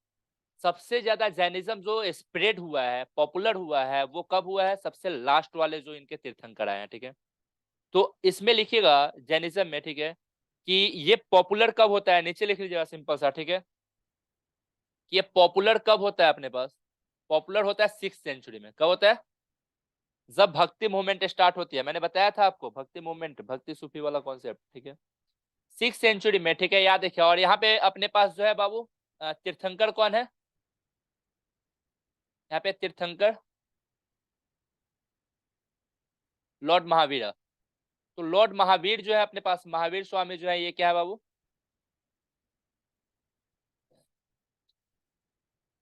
सबसे ज्यादा जैनिज्म जो स्प्रेड हुआ है, पॉपुलर हुआ है, वो कब हुआ है? सबसे लास्ट वाले जो इनके तीर्थंकर आए हैं, ठीक है। तो इसमें लिखिएगा जैनिज्म में, ठीक है, कि ये पॉपुलर कब होता है, नीचे लिख लीजिएगा सिंपल सा, ठीक है, कि ये पॉपुलर कब होता है अपने पास? पॉपुलर होता है 6th सेंचुरी में। कब होता है? जब भक्ति मूवमेंट स्टार्ट होती है। मैंने बताया था आपको भक्ति मूवमेंट, भक्ति सूफी वाला कॉन्सेप्ट, ठीक है, 6th सेंचुरी में, ठीक है, याद रखिए। और यहाँ पे अपने पास जो है बाबू तीर्थंकर कौन है? यहाँ पे तीर्थंकर लॉर्ड महावीर। तो लॉर्ड महावीर जो है अपने पास, महावीर स्वामी जो है, ये क्या है बाबू?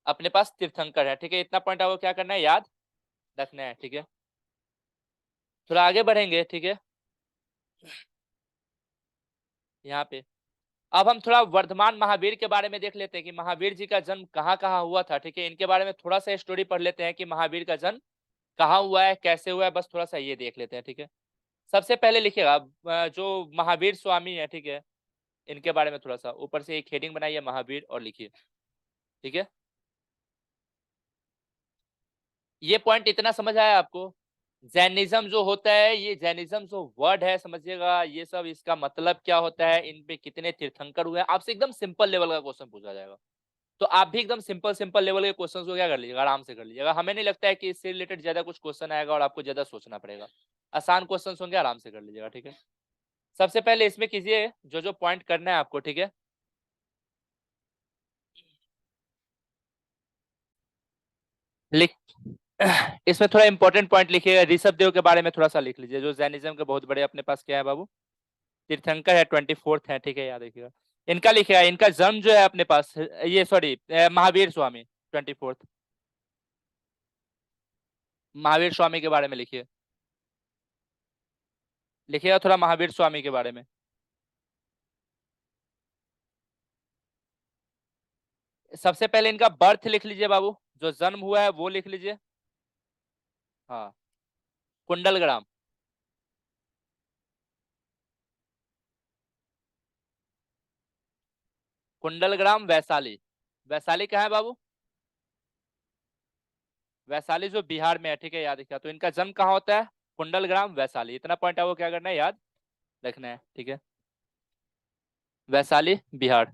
अपने पास तीर्थंकर है, ठीक है। इतना पॉइंट आपको क्या करना है? याद रखना है, ठीक है। थोड़ा आगे बढ़ेंगे, ठीक है, यहाँ पे अब हम थोड़ा वर्धमान महावीर के बारे में देख लेते हैं कि महावीर जी का जन्म कहाँ कहाँ हुआ था, ठीक है। इनके बारे में थोड़ा सा स्टोरी पढ़ लेते हैं कि महावीर का जन्म कहाँ हुआ है, कैसे हुआ है, बस थोड़ा सा ये देख लेते हैं, ठीक है। सबसे पहले लिखिएगा जो महावीर स्वामी है, ठीक है, इनके बारे में थोड़ा सा ऊपर से एक हेडिंग बनाइए महावीर और लिखिए, ठीक है। ये पॉइंट इतना समझ आया आपको? जैनिज्म जो होता है, ये जैनिज्म जो वर्ड है, समझिएगा ये सब इसका मतलब क्या होता है, इन पे कितने तीर्थंकर हुए हैं, आपसे एकदम सिंपल लेवल का क्वेश्चन पूछा जाएगा। तो आप भी एकदम सिंपल सिंपल लेवल के क्वेश्चन को क्या कर लीजिएगा, आराम से कर लीजिएगा। हमें नहीं लगता है कि इससे रिलेटेड ज्यादा कुछ क्वेश्चन आएगा और आपको ज्यादा सोचना पड़ेगा। आसान क्वेश्चन होंगे, आराम से कर लीजिएगा, ठीक है। सबसे पहले इसमें कीजिए जो जो पॉइंट करना है आपको, ठीक है। लिख इसमें थोड़ा इंपॉर्टेंट पॉइंट लिखिएगा। ऋषभ देव के बारे में थोड़ा सा लिख लीजिए, जो जैनिज्म के बहुत बड़े अपने पास क्या है बाबू, तीर्थंकर है, 24th है, ठीक है, याद रखिएगा। इनका लिखिएगा, इनका जन्म जो है अपने पास, ये सॉरी महावीर स्वामी 24th, महावीर स्वामी के बारे में लिखिए, लिखिएगा थोड़ा महावीर स्वामी के बारे में। सबसे पहले इनका बर्थ लिख लीजिए बाबू, जो जन्म हुआ है वो लिख लीजिए। हाँ, कुंडलग्राम। कुंडलग्राम वैशाली। वैशाली कहाँ है बाबू? वैशाली जो बिहार में है, ठीक है, याद रखिए। तो इनका जन्म कहाँ होता है? कुंडलग्राम वैशाली। इतना पॉइंट आपको क्या करना है, याद रखना है, ठीक है। वैशाली बिहार,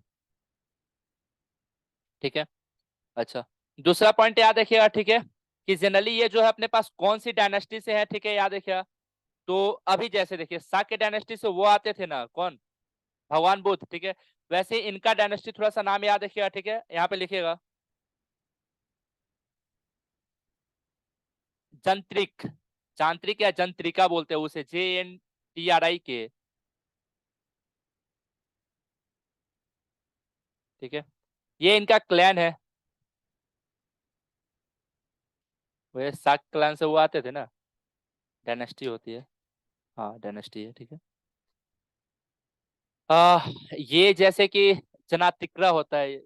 ठीक है। अच्छा, दूसरा पॉइंट याद रखिएगा, ठीक है, कि जनरली ये जो है अपने पास कौन सी डायनेस्टी से है, ठीक है, याद रखिएगा। तो अभी जैसे देखिए शाक्य डायनेस्टी से वो आते थे ना, कौन? भगवान बुद्ध, ठीक है। वैसे इनका डायनेस्टी थोड़ा सा नाम याद रखिएगा, ठीक है, यहाँ पे लिखिएगा जंत्रिक। जांत्रिक या जंत्रिका बोलते हैं उसे, JNTRIK, ठीक है। ये इनका क्लैन है, वे शाक्य क्लैन से वो आते थे ना, डायनेस्टी होती है। हाँ, डायनेस्टी है, ठीक है। ये जैसे कि जनातिक्रा होता है,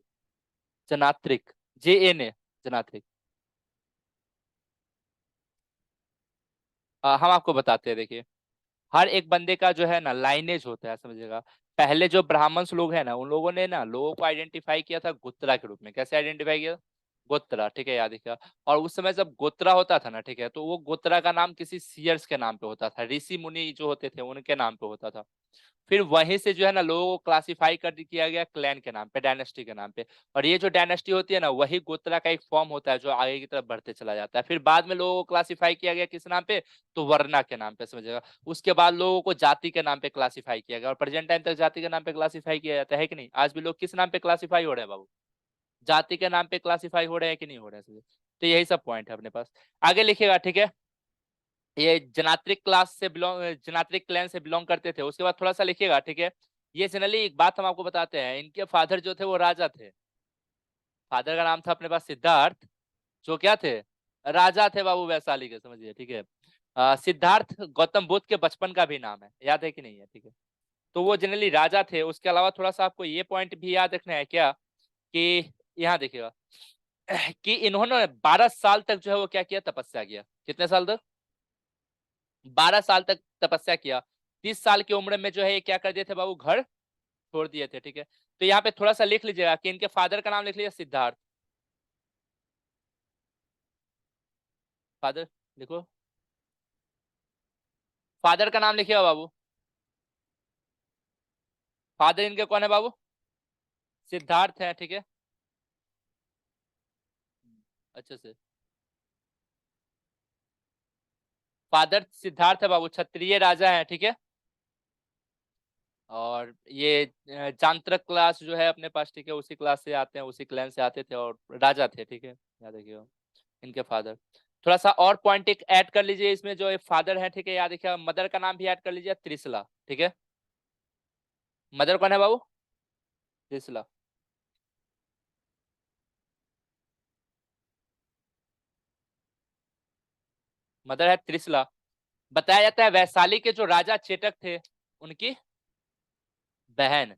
जनात्रिक, JNA, जनात्रिक। हम आपको बताते हैं, देखिए, हर एक बंदे का जो है ना लाइनेज होता है, समझिएगा। पहले जो ब्राह्मण्स लोग हैं ना, उन लोगों ने ना लोगों को आइडेंटिफाई किया था गोत्रा के रूप में। कैसे आइडेंटिफाई किया? गोत्रा, ठीक है, याद रखिएगा। और उस समय जब गोत्रा होता था ना, ठीक है, तो वो गोत्रा का नाम किसी सीयर्स के नाम पे होता था, ऋषि मुनि जो होते थे उनके नाम पे होता था। फिर वहीं से जो है ना लोगों को क्लासिफाई कर किया गया क्लैन के नाम पे, डायनेस्टी के नाम पे। और ये जो डायनेस्टी होती है ना, वही गोत्रा का एक फॉर्म होता है जो आगे की तरफ बढ़ते चला जाता है। फिर बाद में लोगों को क्लासिफाई किया गया किस नाम पे? तो वर्णा के नाम पे, समझिएगा। उसके बाद लोगों को जाति के नाम पे क्लासिफाई किया गया, और प्रेजेंट टाइम तक जाति के नाम पे क्लासिफाई किया जाता है कि नहीं? आज भी लोग किस नाम पे क्लासिफाई हो रहे हैं बाबू? जाति के नाम पे क्लासिफाई हो रहे हैं कि नहीं हो रहे हैं? तो यही सब पॉइंट है अपने पास। आगे लिखिएगा, ठीक है। ये जनात्रिक क्लास से बिलोंग, जनात्रिक क्लैन से बिलोंग करते थे। उसके बाद थोड़ा सा लिखिएगा, ठीक है। ये जनरली एक बात हम आपको बताते हैं, इनके फादर जो थे वो राजा थे। फादर का नाम था अपने पास सिद्धार्थ, जो क्या थे, राजा थे बाबू वैशाली के, समझिए, ठीक है। सिद्धार्थ गौतम बुद्ध के बचपन का भी नाम है, याद है कि नहीं है, ठीक है। तो वो जनरली राजा थे। उसके अलावा थोड़ा सा आपको ये पॉइंट भी याद रखना है क्या, कि यहाँ देखिएगा कि इन्होंने 12 साल तक जो है वो क्या किया, तपस्या किया। कितने साल तक? 12 साल तक तपस्या किया। 30 साल की उम्र में जो है ये क्या कर दिए थे बाबू, घर छोड़ दिए थे, ठीक है। तो यहाँ पे थोड़ा सा लिख लीजिएगा कि इनके फादर का नाम लिख लीजिए सिद्धार्थ। फादर लिखो, फादर का नाम लिखिएगा बाबू। फादर इनके कौन है बाबू? सिद्धार्थ है, ठीक है। अच्छे से, फादर सिद्धार्थ है बाबू, क्षत्रिय राजा है, ठीक है। और ये चांत्रक क्लास जो है अपने पास, ठीक है, उसी क्लास से आते हैं, उसी क्लैन से आते थे और राजा थे, ठीक है। याद रखिएगा इनके फादर। थोड़ा सा और पॉइंट एक ऐड कर लीजिए इसमें, जो फादर है, ठीक है, याद रखिएगा। मदर का नाम भी ऐड कर लीजिए, त्रिशला, ठीक है। मदर कौन है बाबू? त्रिशला। मदर है त्रिशला। बताया जाता है वैशाली के जो राजा चेटक थे, उनकी बहन,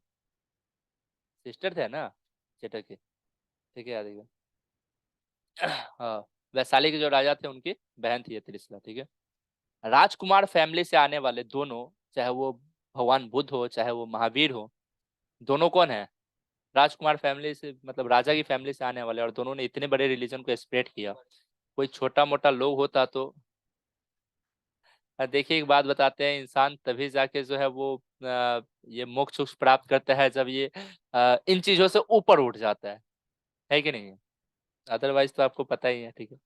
सिस्टर थे ना चेटक के, ठीक है, याद रखिएगा। हाँ, वैशाली के जो राजा थे उनकी बहन थी ये त्रिशला, ठीक है। राजकुमार फैमिली से आने वाले दोनों, चाहे वो भगवान बुद्ध हो चाहे वो महावीर हो, दोनों कौन है? राजकुमार फैमिली से, मतलब राजा की फैमिली से आने वाले, और दोनों ने इतने बड़े रिलीजन को स्प्रेड किया। कोई छोटा मोटा लोग होता तो, देखिए एक बात बताते हैं, इंसान तभी जाके जो है वो ये मोक्ष प्राप्त करता है जब ये इन चीजों से ऊपर उठ जाता है कि नहीं? अदरवाइज तो आपको पता ही है, ठीक है।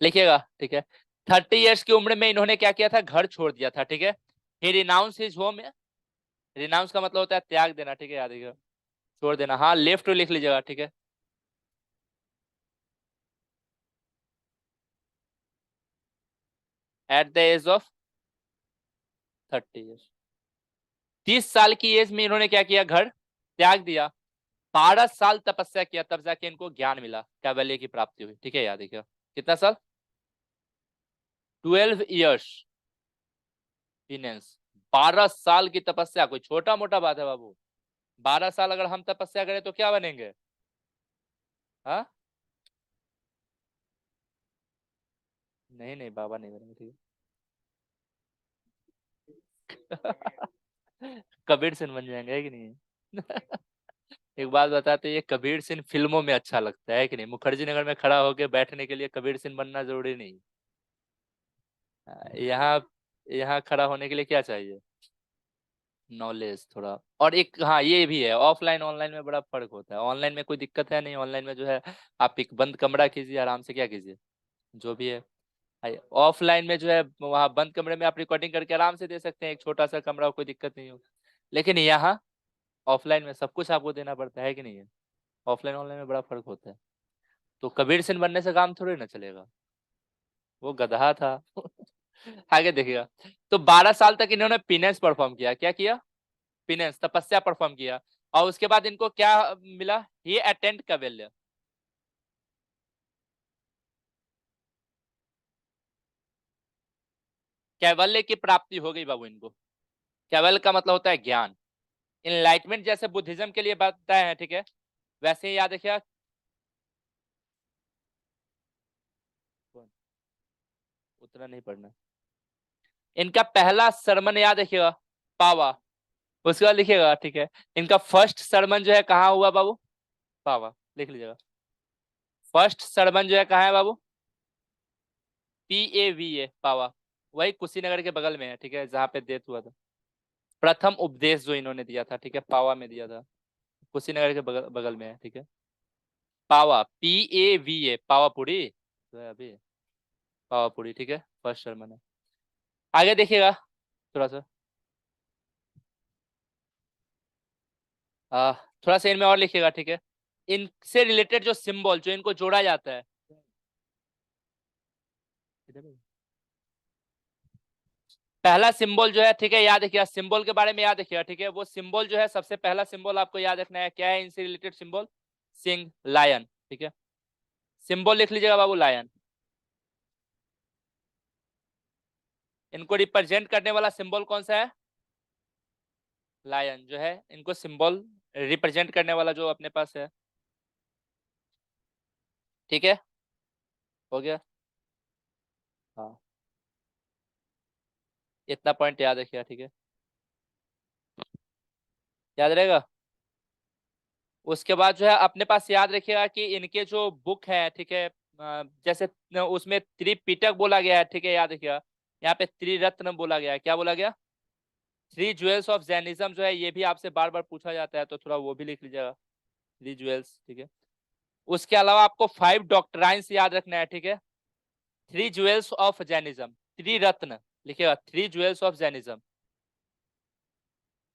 लिखिएगा, ठीक है। 30 ईयर्स की उम्र में इन्होंने क्या किया था, घर छोड़ दिया था, ठीक है। ही रिनाउंस हिज होम। रिनाउंस का मतलब होता है त्याग देना, ठीक है, याद रखिएगा। छोड़ देना, हाँ, लेफ्ट टू लिख लीजिएगा, ठीक है। At the age of 30 years, 30 साल की एज में इन्होंने क्या किया, घर त्याग दिया। 12 साल तपस्या किया, तब जाके इनको ज्ञान मिला, कैवल्य की प्राप्ति हुई, ठीक है, याद रखिएगा। कितना साल? 12 ईयर्स पिनेंस। 12 साल की तपस्या कोई छोटा मोटा बात है बाबू? 12 साल अगर हम तपस्या करें तो क्या बनेंगे? हाँ, नहीं नहीं, बाबा नहीं बनेंगे, ठीक है। कबीर सिंह बन जाएंगे, है कि नहीं? एक बात बताते, ये कबीर सिंह फिल्मों में अच्छा लगता है कि नहीं? मुखर्जी नगर में खड़ा होके बैठने के लिए कबीर सिंह बनना जरूरी नहीं। यहाँ यहाँ खड़ा होने के लिए क्या चाहिए? नॉलेज थोड़ा। और एक हाँ ये भी है, ऑफलाइन ऑनलाइन में बड़ा फर्क होता है। ऑनलाइन में कोई दिक्कत है नहीं, ऑनलाइन में जो है आप एक बंद कमरा कीजिए, आराम से क्या कीजिए, जो भी है। ऑफलाइन में जो है वहाँ बंद कमरे में आप रिकॉर्डिंग करके आराम से दे सकते हैं, एक छोटा सा कमरा, कोई दिक्कत नहीं हो। लेकिन यहाँ ऑफलाइन में सब कुछ आपको देना पड़ता है कि नहीं है? ऑफलाइन ऑनलाइन में बड़ा फर्क होता है। तो कबीर सिंह बनने से काम थोड़ी ना चलेगा, वो गधा था। आगे देखिएगा। तो 12 साल तक इन्होंने पिनेंस परफॉर्म किया। क्या किया? पिनेंस, तपस्या परफॉर्म किया। और उसके बाद इनको क्या मिला? ये अटेंड कैवल्य। कैवल्य की प्राप्ति हो गई बाबू इनको। कैवल्य का मतलब होता है ज्ञान, इनलाइटमेंट, जैसे बुद्धिज्म के लिए बताए हैं, ठीक है, वैसे ही याद रखिएगा। उतना नहीं पढ़ना। इनका पहला सरमन याद रखिएगा, पावा। उसके बाद लिखिएगा, ठीक है, इनका फर्स्ट सरमन जो है कहाँ हुआ बाबू? पावा, लिख लीजिएगा। फर्स्ट सरमन जो है कहाँ है बाबू? PAVA, पावा। वही कुशीनगर के बगल में है, ठीक है, जहाँ पे डेथ हुआ था। प्रथम उपदेश जो इन्होंने दिया था, ठीक है, पावा में दिया था। कुशीनगर के बगल बगल में है, ठीक है। पावा, PAVA, पावापुरी तो है अभी। पावापुरी, ठीक है, फर्स्ट सरमन है। आगे देखिएगा थोड़ा सा, आ, थोड़ा सा इनमें और लिखिएगा, ठीक है। इनसे रिलेटेड जो सिंबल जो इनको जोड़ा जाता है, पहला सिंबल जो है, ठीक है, याद रखिएगा, सिंबल के बारे में याद रखिएगा, ठीक है। वो सिंबल जो है, सबसे पहला सिंबल आपको याद रखना है, क्या है इनसे रिलेटेड सिंबल? सिंह, लायन, ठीक है। सिंबल लिख लीजिएगा बाबू, लायन। इनको रिप्रेजेंट करने वाला सिंबल कौन सा है? लायन जो है, इनको सिंबल रिप्रेजेंट करने वाला जो अपने पास है, ठीक है। हो गया, हाँ, इतना पॉइंट याद रखिएगा, ठीक है, याद रहेगा। उसके बाद जो है अपने पास याद रखिएगा कि इनके जो बुक है, ठीक है, जैसे उसमें त्रिपिटक बोला गया है, ठीक है, याद रखिएगा। यहाँ पे त्रिरत्न बोला गया है, क्या बोला गया? थ्री ज्वेल्स ऑफ जैनिज्म जो है, ये भी आपसे बार बार पूछा जाता है, तो थोड़ा वो भी लिख लीजिएगा, थ्री ज्वेल्स, ठीक है। उसके अलावा आपको फाइव डॉक्ट्राइन्स याद रखना है, ठीक है। थ्री ज्वेल्स ऑफ जैनिज्म, त्रिरत्न लिखिएगा, थ्री ज्वेल्स ऑफ जैनिज्म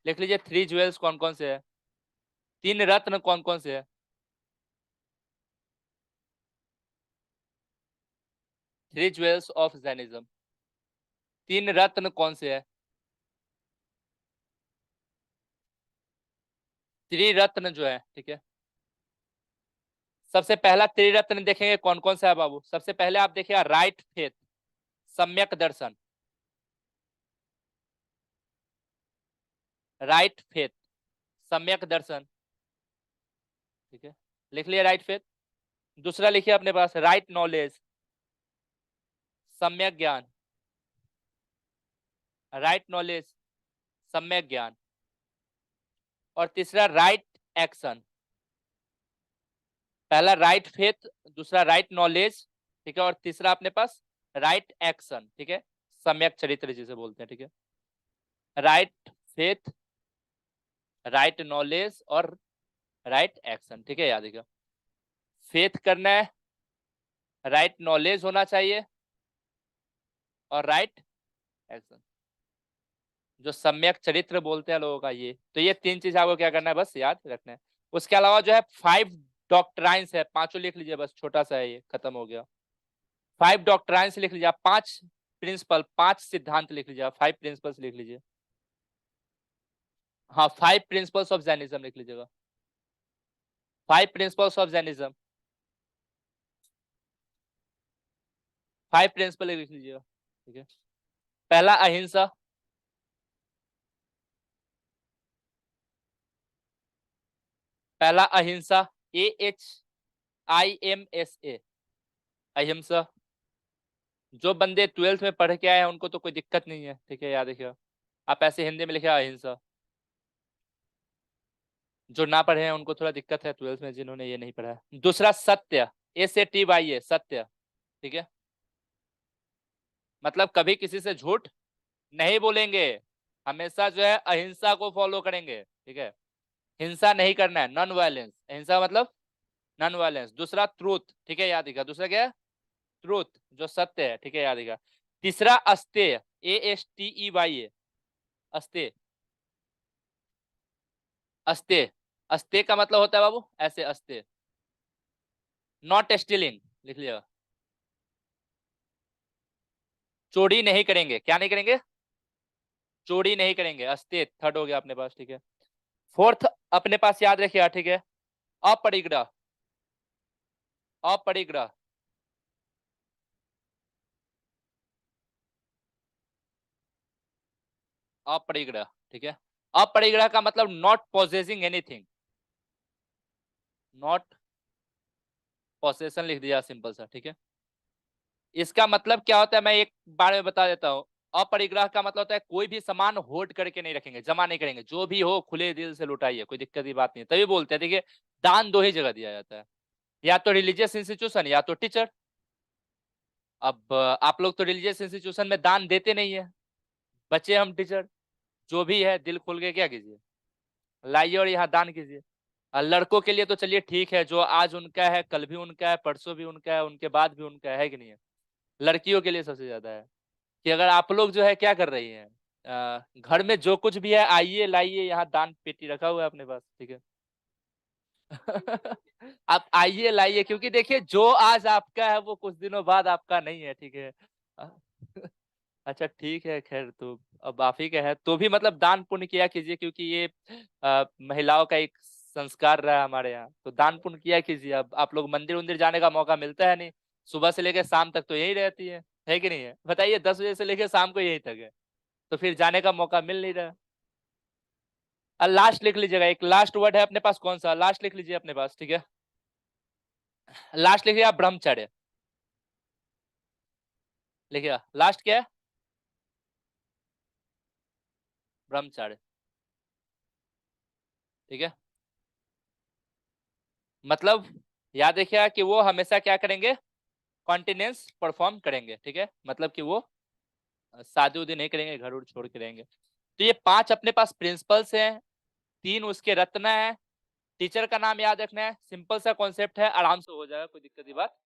लिख लीजिए। थ्री ज्वेल्स कौन कौन से है? तीन रत्न कौन कौन से है? थ्री ज्वेल्स ऑफ जैनिज्म, तीन रत्न कौन से है? त्रिरत्न जो है, ठीक है। सबसे पहला त्रिरत्न देखेंगे कौन कौन सा है बाबू। सबसे पहले आप देखिएगा राइट फेथ, सम्यक दर्शन, राइट फेथ, सम्यक दर्शन, ठीक है, लिख लिया राइट फेथ। दूसरा लिखिए अपने पास राइट नॉलेज, सम्यक ज्ञान, राइट नॉलेज, सम्यक ज्ञान। और तीसरा राइट एक्शन, पहला राइट फेथ, दूसरा राइट नॉलेज, ठीक है, और तीसरा अपने पास राइट एक्शन, ठीक है, सम्यक चरित्र जिसे बोलते हैं, ठीक है। राइट फेथ, राइट नॉलेज और राइट एक्शन, ठीक है, याद रखिएगा। फेथ करना है, राइट नॉलेज होना चाहिए और राइट एक्शन, जो सम्यक चरित्र बोलते हैं लोगों का, ये तो ये तीन चीज आपको क्या करना है, बस याद रखना है। उसके अलावा जो है फाइव डॉक्ट्राइन्स है, पांचों लिख लीजिए, बस छोटा सा है, ये खत्म हो गया। फाइव डॉक्ट्राइन्स लिख लीजिए, पांच प्रिंसिपल, पांच सिद्धांत लिख लीजिए, फाइव प्रिंसिपल्स लिख लीजिए। हाँ, फाइव प्रिंसिपल्स ऑफ जैनिज्म लिख लीजिएगा, five principles of Jainism, five principle लिख लीजिएगा, ठीक है। पहला अहिंसा, पहला अहिंसा, AHIMSA, अहिंसा। जो बंदे 12th में पढ़ के आए हैं उनको तो कोई दिक्कत नहीं है, ठीक है, याद रखिएगा। आप ऐसे हिंदी में लिखे अहिंसा। जो ना पढ़े हैं उनको थोड़ा दिक्कत है 12th में, जिन्होंने ये नहीं पढ़ा है। दूसरा सत्य, SATY, सत्य, ठीक है, मतलब कभी किसी से झूठ नहीं बोलेंगे, हमेशा जो है अहिंसा को फॉलो करेंगे, ठीक है। हिंसा नहीं करना है, नॉन वायलेंस, अहिंसा मतलब नॉन वायलेंस। दूसरा ट्रूथ, ठीक है, याद रखिएगा। दूसरा क्या है? ट्रूथ, जो सत्य है, ठीक है, याद रखिएगा। तीसरा अस्तेय, ASTEY, अस्तेय, अस्तेय, अस्तेय का मतलब होता है बाबू ऐसे, अस्तेय। नॉट स्टीलिंग लिख लिया, चोरी नहीं करेंगे, क्या नहीं करेंगे? चोरी नहीं करेंगे, अस्तेय थर्ड हो गया अपने पास, ठीक है। फोर्थ अपने पास याद रखिएगा, ठीक है, अपरिग्रह, अपरिग्रह, अपरिग्रह, ठीक है। अपरिग्रह का मतलब not possessing anything, not possession लिख दिया, सिंपल सा, ठीक है। इसका मतलब क्या होता है, मैं एक बार में बता देता हूँ। अपरिग्रह का मतलब होता है कोई भी सामान होल्ड करके नहीं रखेंगे, जमा नहीं करेंगे, जो भी हो खुले दिल से लुटाइए, कोई दिक्कत की बात नहीं है। तभी बोलते हैं, देखिए, दान दो ही जगह दिया जाता है, या तो रिलीजियस इंस्टीट्यूशन या तो टीचर। अब आप लोग तो रिलीजियस इंस्टीट्यूशन में दान देते नहीं है, बच्चे हम टीचर, जो भी है दिल खोल के क्या कीजिए, लाइए और यहाँ दान कीजिए। लड़कों के लिए तो चलिए ठीक है, जो आज उनका है कल भी उनका है, परसों भी उनका है, उनके बाद भी उनका है कि नहीं है। लड़कियों के लिए सबसे ज्यादा है कि अगर आप लोग जो है क्या कर रही हैं, घर में जो कुछ भी है आइए लाइए, यहाँ दान पेटी रखा हुआ है अपने पास, ठीक है। आप आइए लाइए, क्योंकि देखिए जो आज आपका है वो कुछ दिनों बाद आपका नहीं है, ठीक है। अ, अच्छा ठीक है, खैर, तो अब आप ही का है तो भी मतलब दान पुण्य किया कीजिए, क्योंकि ये महिलाओं का एक संस्कार रहा है हमारे यहाँ, तो दान पुण्य किया कीजिए। अब आप लोग मंदिर उंदिर जाने का मौका मिलता है नहीं, सुबह से लेकर शाम तक तो यही रहती है कि नहीं है? बताइए, 10 बजे से लेकर शाम को यही तक है, तो फिर जाने का मौका मिल नहीं रहा। लास्ट लिख लीजिएगा, एक लास्ट वर्ड है अपने पास, कौन सा लास्ट लिख लीजिए अपने पास, ठीक है? लास्ट लिखिए आप, ब्रह्मचर्य लिखिएगा। लास्ट क्या है? ब्रह्मचर्य, ठीक है। मतलब याद रखिएगा कि वो हमेशा क्या करेंगे, कॉन्टिनेंस परफॉर्म करेंगे, ठीक है। मतलब कि वो शादी उदी नहीं करेंगे, घर उड़ छोड़ के रहेंगे। तो ये 5 अपने पास प्रिंसिपल्स हैं, 3 उसके रत्न है। टीचर का नाम याद रखना है, सिंपल सा कॉन्सेप्ट है, आराम से हो जाएगा, कोई दिक्कत की बात